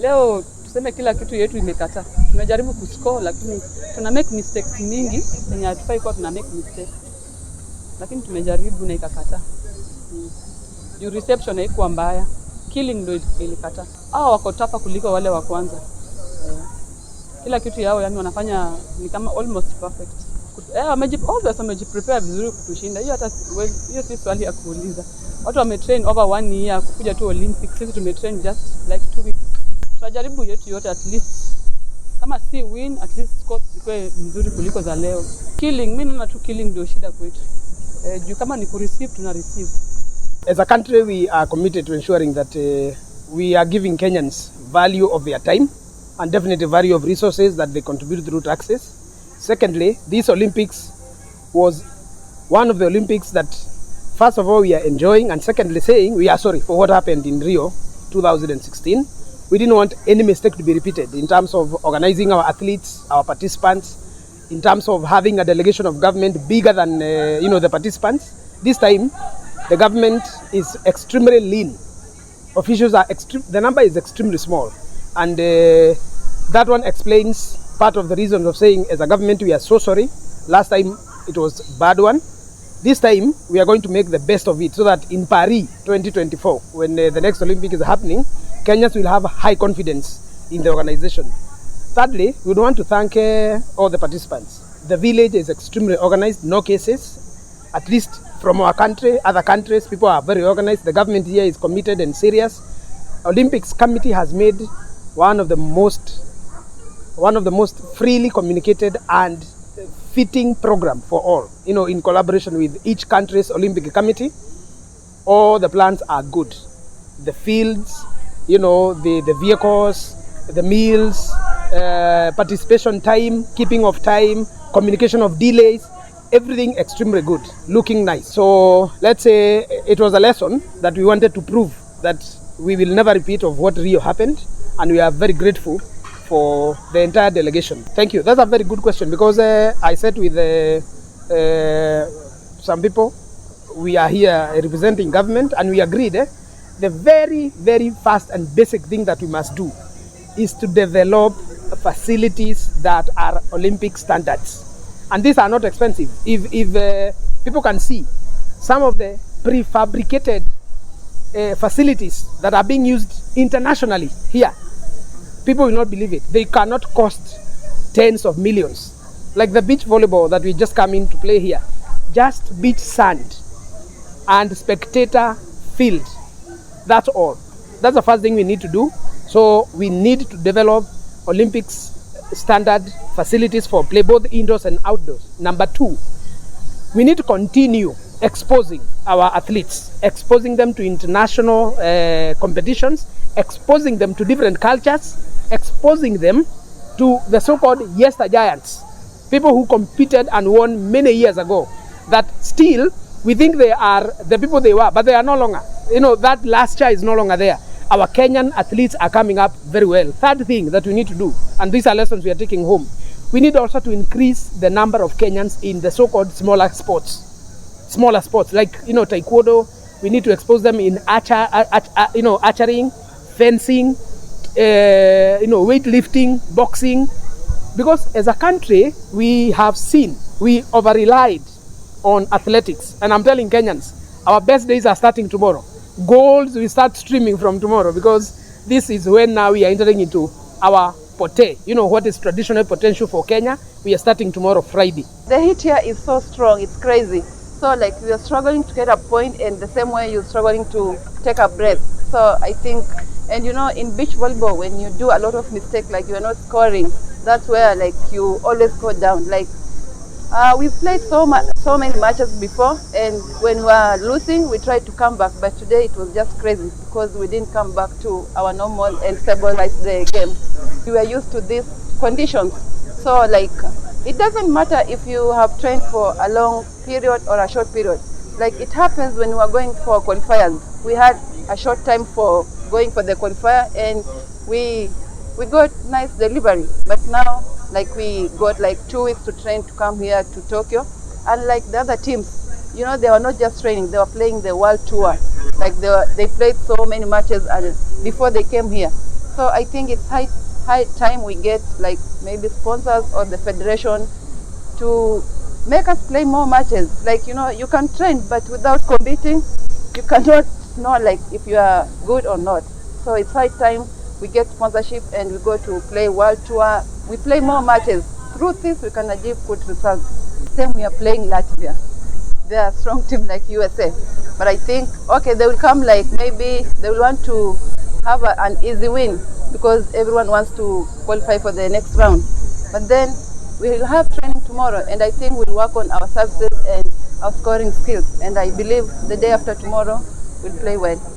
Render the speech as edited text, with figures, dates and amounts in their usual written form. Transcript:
Leo tuseme kila kitu yetu imekata. Tumejaribu kuscore lakini tuna make mistakes mingi, yenye hatufai kwa tuna make mistakes. Lakini tumejaribu na ikakata. Your reception haikuwa mbaya. Killing ndio ilikata. Hao wako tapa kuliko wale wa kwanza. Kila kitu yao yani wanafanya ni kama almost perfect. Wamejiprepare vizuri kutushinda. Hiyo si swali ya kuuliza. Watu wametrain over 1 year kukuja tu Olympics. Sisi tumetrain just like 2 weeks. Tunajaribu yetu yote at least. Kama si win at least score zikuwe mzuri kuliko za leo. Killing, mimi naona tu killing ndio shida kwetu. Juu kama ni kureceive tuna receive. As a country we are committed to ensuring that we are giving Kenyans value of their time and definitely value of resources that they contribute through taxes. Secondly, this Olympics was one of the Olympics that first of all we are enjoying, and secondly saying we are sorry for what happened in Rio 2016. We didn't want any mistake to be repeated in terms of organizing our athletes, our participants, in terms of having a delegation of government bigger than the participants. This time the government is extremely lean. Officials are the number is extremely small, and that one explains part of the reason of saying as a government we are so sorry. Last time it was bad one. This time we are going to make the best of it so that in Paris 2024, when the next Olympic is happening, Kenyans will have high confidence in the organization. Thirdly, we would want to thank all the participants. The village is extremely organized, no cases. At least from our country, other countries, people are very organized. The government here is committed and serious. Olympics committee has made one of the most freely communicated and fitting program for all, in collaboration with each country's Olympic committee. All the plans are good. The fields, the vehicles, the meals, participation time, keeping of time, communication of delays, everything extremely good, looking nice. So let's say it was a lesson that we wanted to prove that we will never repeat of what Rio happened, and we are very grateful for the entire delegation. Thank you. That's a very good question, because I sat with some people. We are here representing government, and we agreed the very, very first and basic thing that we must do is to develop facilities that are Olympic standards. And these are not expensive. If people can see some of the prefabricated facilities that are being used internationally here, people will not believe it. They cannot cost tens of millions. Like the beach volleyball that we just come in to play here. Just beach sand and spectator field. That's all. That's the first thing we need to do. So we need to develop Olympics standard facilities for play, both indoors and outdoors. Number 2, we need to continue exposing our athletes, exposing them to international competitions, exposing them to different cultures, exposing them to the so-called yester giants, people who competed and won many years ago, that still we think they are the people they were, but they are no longer. That last year is no longer there. Our Kenyan athletes are coming up very well. Third thing that we need to do, and these are lessons we are taking home, we need also to increase the number of Kenyans in the so-called smaller sports like taekwondo. We need to expose them in archery, fencing, weightlifting, boxing, because as a country we have seen we over-relied on athletics, and I'm telling Kenyans, our best days are starting tomorrow. Goals will start streaming from tomorrow, because this is when now we are entering into our pote. What is traditional potential for Kenya? We are starting tomorrow, Friday. The heat here is so strong, it's crazy. So we are struggling to get a point, and the same way you're struggling to take a breath. So I think, and in beach volleyball, when you do a lot of mistakes, like you're not scoring, that's where you always go down. We've played so many matches before, and when we were losing, we tried to come back. But today it was just crazy, because we didn't come back to our normal and stabilized the game. We were used to these conditions. So it doesn't matter if you have trained for a long period or a short period. It happens when we were going for qualifiers. We had a short time for going for the qualifier, and we got nice delivery. But now we got 2 weeks to train to come here to Tokyo, and the other teams, they were not just training, they were playing the world tour. They played so many matches before they came here. So I think it's high time we get like maybe sponsors or the federation to make us play more matches. Like, you can train, but without competing, you cannot know like if you are good or not. So it's high time we get sponsorship and we go to play world tour. We play more matches. Through this, we can achieve good results. Same, we are playing Latvia. They are a strong team like USA. But I think, okay, they will come like maybe they will want to have an easy win because everyone wants to qualify for the next round. But then we will have training tomorrow, and I think we'll work on our services and our scoring skills. And I believe the day after tomorrow, we'll play well.